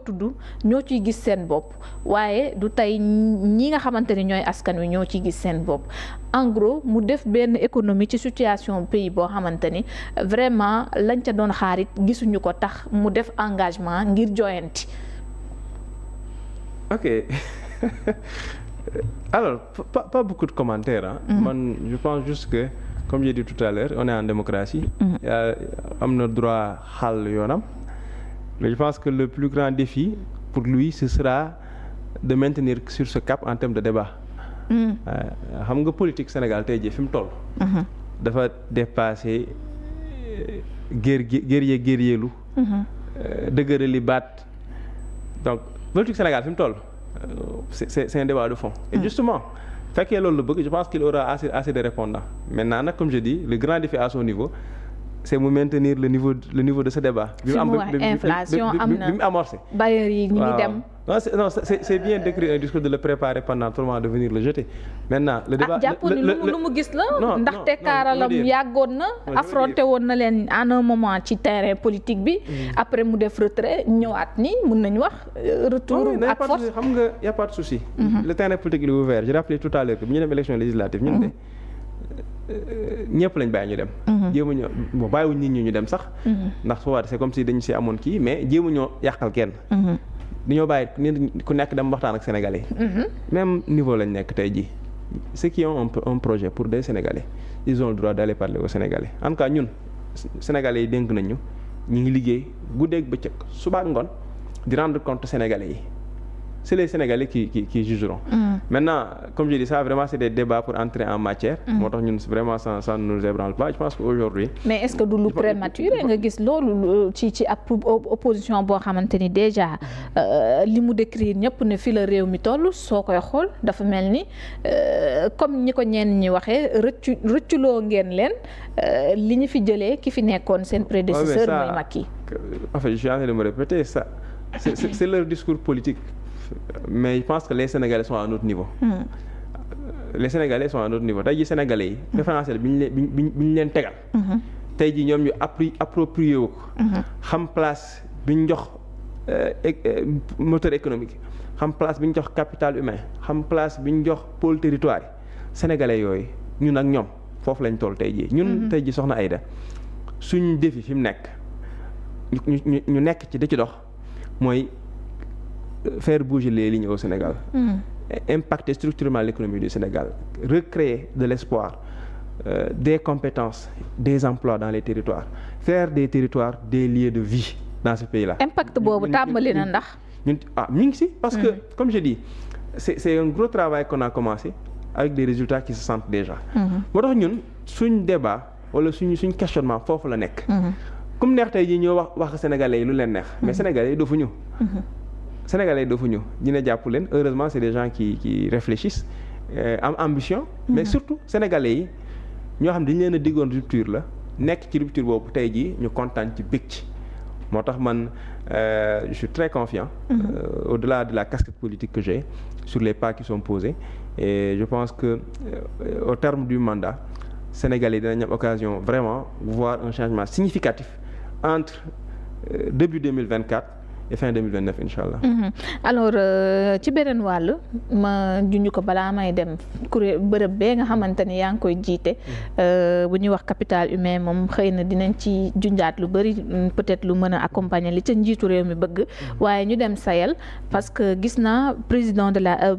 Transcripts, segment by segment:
tudd ñoo ciy gis seen bopp waaye du tey ñi nga xamante ni ñooy askan wi ñoo ciy gis seen bopp en gros mu def benn économie ci situation pays boo xamante ni vraiment lañ ca doon xaarit gisuñu ko tax mu def engagement ngir joyanti. Ok alors pas beaucoup de commentaires man je pense juste que comme j'ai dit tout à l'heure on est en démocratie. am na droit xàll yoonam. Mais je pense que le plus grand défi pour lui ce sera de maintenir sur ce cap en termes de débat. xam nga politique Sénégal tey jii fi mu toll. dafa dépassé guerrier-lu. dëgërali baat donc politique Sénégal fi mu toll c'est un débat de fond. Et justement fekkee loolu la bëgg je pense qu'il aura assez de répondants maintenant nag comme je dis le grand défi à son niveau. C'est mu maintenir le niveau de ce débat. bi inflation am na bi mu amorcé. bailleurs yi ñu ngi dem. non c'est bien d'écrire un discours de le préparer pendant tout le moment de venir le jeter. Maintenant le débat jàpp ni lu mu gis la. ndaxte kaaralam yàggoon na. affronté woon na leen à un moment ci terrain politique bi. après mu def retrait ñëwaat ni mën nañu wax retour ak force. xam nga y a pas de souci. Le terrain politique il est ouvert j'ai rappelé tout à l'heure que bi ñu dem élection législative ñun de. ñëpp lañ bàyyi ñu dem. jéemuñoo bon bàyyiwuñ nit ñi ñu dem sax. ndax soo c'est comme si dañu si amoon kii mais jéemuñoo yàqal kenn. dañoo bàyyi ku nekk dem waxtaan ak sénégalais. même niveau lañ nekk tey jii ceux qui ont un projet pour des sénégalais ils ont le droit d'aller parler aux sénégalais en tout cas ñun sénégalais yi dénk nañ ñu ngi liggéey guddeeg bëccëg suba ak ngoon di rendre compte sénégalais yi. C'est les Sénégalais qui jugeront. Maintenant, comme je dis ça, vraiment c'est des débats pour entrer en matière. moo tax ñun vraiment ça ne nous ébranle pas je pense qu'aujourd'hui. Mais est-ce que du lu prématuré nga gis loolu ci ab opposition boo xamante ni déjà li mu décrire ñëpp ne fi la réew mi toll soo koy xool dafa mel ni comme ñi ko ñenn ñi waxee rëcculoo ngeen leen li ñu fi jëlee ki fi nekkoon seen prédécesseur mooy Macky. En fait je suis en train de me répéter ça c'est leur discours politique. Mais je pense que les Sénégalais sont à un autre niveau. Les Sénégalais sont à un autre niveau tey jii Sénégalais yi. référentiel bi ñu leen tegal. tey jii ñoom ñu approprié wu ko. xam place bi ñu jox moteur économique xam place bi ñu jox capital humain xam place bi ñu jox pôle territoire yi Sénégalais yooyu ñun ak ñoom foofu lañ toll tey jii. ñun tey jii soxna Aïda suñ défi fi mu nekk ñu nekk ci da ci dox mooy. Faire bouger les lignes au Sénégal, impacter structurellement l'économie du Sénégal, recréer de l'espoir, des compétences, des emplois dans les territoires, faire des territoires des lieux de vie dans ce pays-là. Impact boobu tàmbali na ndax. mi ngi si parce que comme je dis c'est un gros travail qu'on a commencé avec des résultats qui se sentent déjà. moo tax ñun suñ débat wala suñ questionnement foofu la nekk. comme neex tey jii ñoo wax Sénégalais yi lu leen neex mais Sénégalais yi dofuñu. Sénégalais dofuñu dina jàpp leen heureusement c'est des gens qui réfléchissent am ambition mais surtout sénégalais yi ñoo xam dañu leen a diggoon rupture la nekk ci rupture boobu tey jii ñu kontaan ci bég ci moo tax man je suis très confiant au-delà de la casquette politique que j'ai sur les pas qui sont posés et je pense que au terme du mandat sénégalais dinañ am occasion vraiment voir un changement significatif entre début 2024 et fin 2029 incha allah. Alors ci beneen wàll ma junj ko balaa may dem kuréel bërëb bee nga xamante ni yaa ngi koy jiite. bu ñuy wax capital humain moom xëy na dinañ ci junjaat lu bëri peut-être lu mën a accompagner li ca njiitu réew mi bëgg. waaye ñu dem Sahel parce que gis naa président de la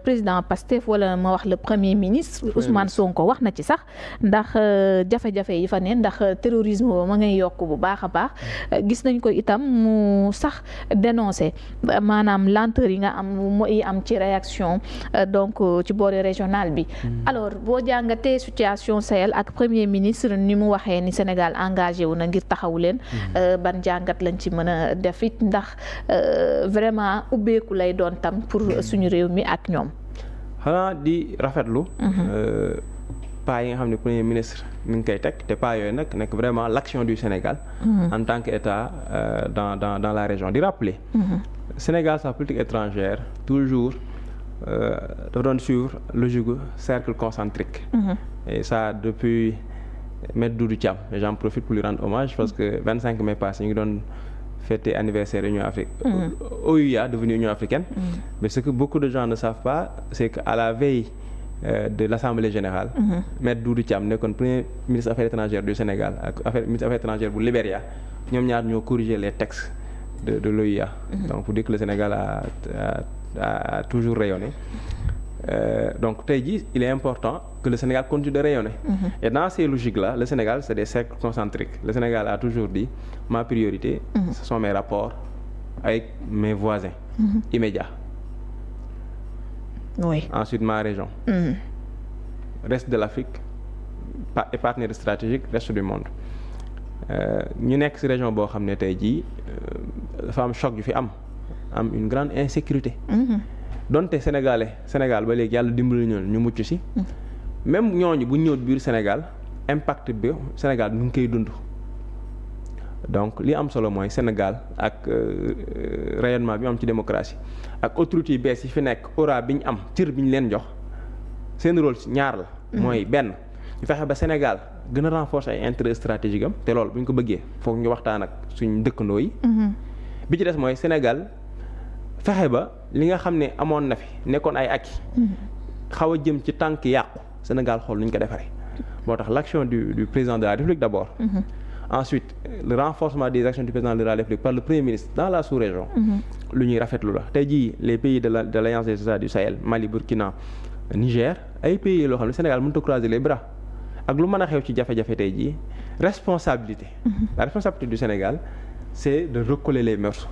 président Pastef wala ma wax le premier ministre Ousmane Sonko wax na ci sax ndax jafe-jafe yi fa ne ndax terrorisme ba ma ngay yokk bu baax a baax gis nañ ko itam mu sax. dénoncer maanaam lenteur yi nga am mooy am ci réaction donc ci boori régional bi alors boo jàngatee situation Sahel ak premier ministre ni mu waxee ni Sénégal engagé wu na ngir taxawu leen ban jàngat lañ ci mën a def it ndax vraiment ubbeeku lay doon tam pour suñu réew mi ak ñoom xanaa di rafetlu pas yi nga xam ne premier ministre mi ngi koy teg te pas yooyu nag nekk vraiment l'action du Sénégal en tant qu'État dans la région di rappeler Sénégal sa politique étrangère toujours dafa doon suivre logique cercle concentrique et ça depuis Maître Doudou Thiam et j'en profite pour lui rendre hommage parce que 25 mai passé ñu ngi doon fêter anniversaire Union africaine, OUA devenue Union africaine. Mais ce que beaucoup de gens ne savent pas, c'est qu'à la veille de l'Assemblée générale, Maître Doudou Thiam nekkoon premier ministre affaires étrangères du Sénégal ak ministre affaires étrangères bu Libéria ñoom ñaar ñoo corriger les textes de l'OUA. Donc pour dire que le Sénégal a toujours rayonné. Donc tey jii il est important que le Sénégal continue de rayonner. Et dans ces logiques-là, le Sénégal c'est des cercles concentriques. Le Sénégal a toujours dit ma priorité, ce sont mes rapports avec mes voisins immédiats. Oui. Ensuite ma région. Reste de l'Afrique et partenaires stratégiques, reste du monde. ñu nekk ci région boo xam ne tey jii dafa am choc yu fi am une grande insécurité. donte Sénégal ba léegi yàlla dimbali ñu mucc ci. même ñooñu bu ñëw biir Sénégal impact bi Sénégal ñu ngi koy dund. donc li am solo mooy Sénégal ak rayonnement bi am ci démocratie ak autorités yu bees yi fi nekk aura bi ñu am cër bi ñu leen jox seen rôle ci ñaar la. mooy benn ñu fexe ba Sénégal gën a renforcer ay intérêt stratégique am te loolu bu ñu ko bëggee foog ñu waxtaan ak suñ dëkkandoo yi. bi ci des mooy Sénégal fexe ba li nga xam ne amoon na fi nekkoon ay acquis. xaw a jëm ci tànk yàqu Sénégal xool nu ñu ko defaree. moo tax l'action du président de la République d'abord. Ensuite le renforcement des actions du président de la République par le Premier ministre dans la sous-région. lu ñuy rafetlu la tey jii les pays de l'Alliance des États du Sahel Mali Burkina Niger ay pays loo xam ne Sénégal mënut a croiser les bras. ak lu mën a xew ci jafe-jafe tey jii responsabilité. La responsabilité du Sénégal c'est de recoller les morceaux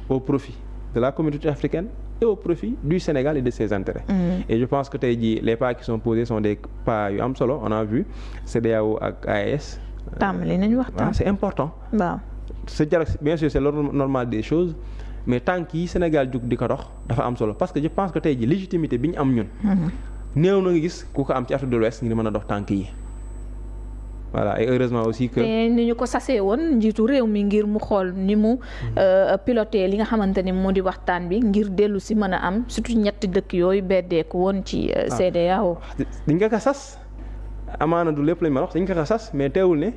au profit de la communauté africaine et au profit du Sénégal et de ses intérêts. Et je pense que tey jii les pas qui sont posés sont des pas yu am solo on a vu CEDEAO ak AES. tàmbali nañu waxtaan. C'est important. waaw ce dialogue bien sûr c'est le normal des choses mais tant que yi Sénégal jug di ko dox dafa am solo parce que je pense que tey jii légitimité bi ñu am ñun. néew na nga gis ku ko am ci Afrique de l'Ouest ngir mën a dox tànk yi. voilà et heureusement aussi que. te ni ñu ko sasee woon njiitu réew mi ngir mu xool ni mu piloté li nga xamante ni moo di waxtaan bi ngir dellu si mën a am surtout ñetti dëkk yooyu beddeeku woon ci CEDEAO. dañ ko sas amaana du lépp lañ ma wax dañ ko sas mais teewul ne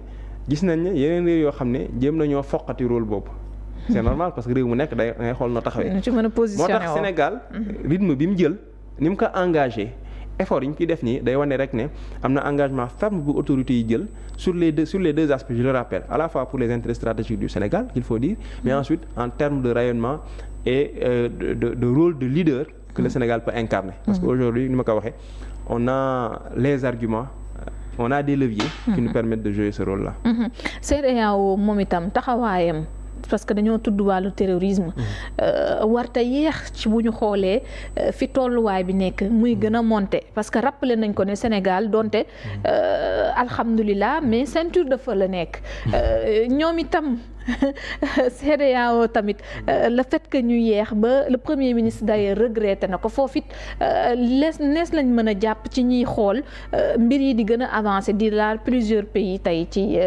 gis nañ ne yeneen réew yoo xam ne jéem nañoo foqati rôle boobu. c'est normal parce que réew mu nekk day xool noo taxawee. ci mën a positionné moo tax Sénégal rythme bi mu jël ni mu ko engagé. effort yi ñu ciy def nii day wane rek ne am na engagement ferme bu autorités yi jël sur les deux aspects je le rappelle à la fois pour les intérêts stratégiques du Sénégal qu'il faut dire mais ensuite en termes de rayonnement et de rôle de leader que le Sénégal peut incarner parce que aujourd'hui ni ma ko waxee on a les arguments on a des leviers qui nous permettent de jouer ce rôle-là. CEDEAO moom itam taxawaayam parce que dañoo tudd wàllu terrorisme warta yéex ci bu ñu xoolee fi tolluwaay bi nekk muy gën a monter parce que rappelé nañ ko ne Sénégal donte alhamdulilah mais ceinture de feu la nekk ñoom itam CEDEAO tamit le fait que ñu yeex ba le premier ministre d'ailleurs regretté na ko foofu it nees lañ mën a jàpp ci ñiy xool mbir yi di gën a avancer di laal plusieurs pays tey ci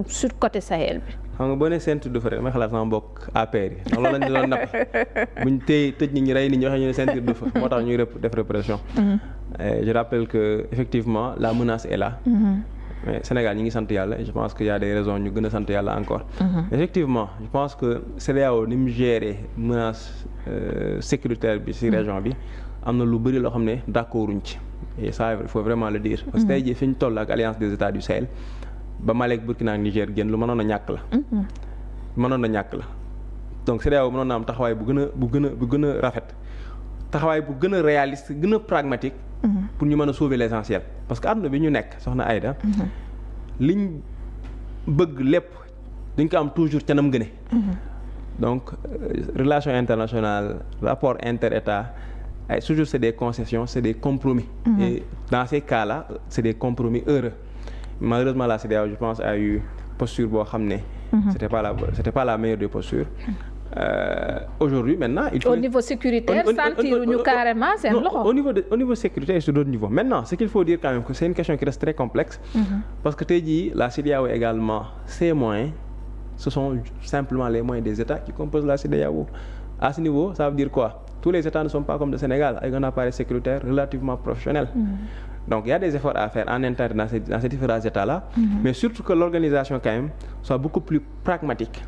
sur côté Sahel bi. xam nga boo nee ceinture de feu rek may xalaat sama mbokk APR yi ndax loolu lañ doon napp buñ tëj nit ñi rey nit ñi waxee ñu ne ceinture de feu moo tax ñuy def répression. Je rappelle que effectivement la menace est là. mais Sénégal ñi ngi sant yàlla et je pense que y a des raisons ñu gën a sant yàlla encore. Effectivement je pense que CEDEAO ni mu gérer menace sécuritaire bi ci région bi am na lu bëri loo xam ne d'accorduñ ci et ça il faut vraiment le dire. parce que tey jii fi ñu toll ak alliance des États du Sahel. ba Mali ak Burkina ak Niger génn lu mënoon a ñàkk la. mënoon a ñàkk la donc CEDEAO mënoon na am taxawaay bu gën a rafet taxawaay bu gën a réaliste gën a pragmatique. pour ñu mën a sauver l'essentiel parce que àdduna bi ñu nekk soxna Aïda. liñ bëgg lépp dañ ko am toujours ca nam gëne. donc relations internationales rapport inter-État ay toujours c'est des concessions c'est des compromis. et dans ces cas-là c'est des compromis heureux. Malheureusement la CEDEAO je pense a eu posture boo xam ne. c'était pas la meilleure des postures. Aujourd'hui maintenant il faut. Au niveau sécuritaire sentiruñu carrément seen loxo. Au niveau sécuritaire et sur d'autres niveaux maintenant ce qu'il faut dire quand même que c'est une question qui reste très complexe. Parce que tey jii la CEDEAO également ses moyens ce sont simplement les moyens des États qui composent la CEDEAO. À ce niveau ça veut dire quoi? Tous les États ne sont pas comme le Sénégal avec un appareil sécuritaire relativement professionnel. Donc il y a des efforts à faire en interne dans ces différents États-là, mais surtout que l'organisation quand même soit beaucoup plus pragmatique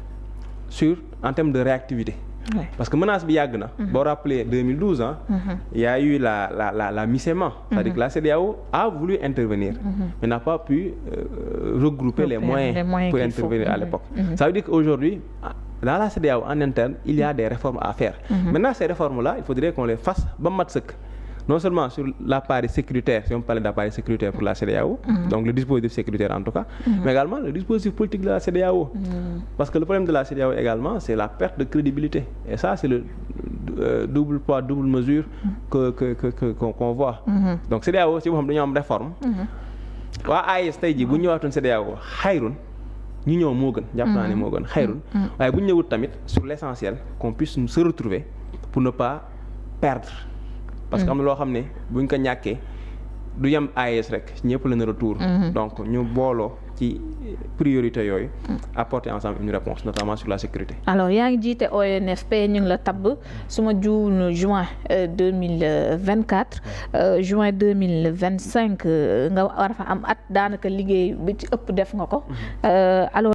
en termes de réactivité. Ouais. Parce que menace bi yàgg na. boo rappelé 2012 il y a eu la MICEMA. C'est-à-dire que la CEDEAO a voulu intervenir. Mais n'a pas pu regrouper les moyens pour intervenir à l'époque. Ça veut dire qu'aujourd'hui, dans la CEDEAO en interne, il y a des réformes à faire. Maintenant, ces réformes-là, il faudrait qu'on les fasse ba mat sëkk. Non seulement sur l'appareil sécuritaire, si on parle d'appareil sécuritaire pour la CEDEAO, donc le dispositif sécuritaire en tout cas, mais également le dispositif politique de la CEDEAO. Parce que le problème de la CEDEAO également, c'est la perte de crédibilité. Et ça, c'est le double poids, double mesure qu'on voit. Donc CEDEAO, si vous avez une réforme, waa AES tey jii bu ñu ñëwaatoon CEDEAO xayrun ñu ñëw moo gën jàpp naa ne moo gën xayrun waaye bu ñu ñëwut tamit sur l'essentiel qu'on puisse se retrouver pour ne pas perdre. Parce que am na loo xam ne buñ ko ñàkkee du yem AES rek ñëpp la na retour. Donc ñu booloo ci priorité yooyu apporter ensemble une réponse notamment sur la sécurité. Alors yaa ngi jiite ONFP ñu ngi la tabb su ma juumul juin 2024 juin 2025 nga war fa am at daanaka liggéey bi ci ëpp def nga ko alors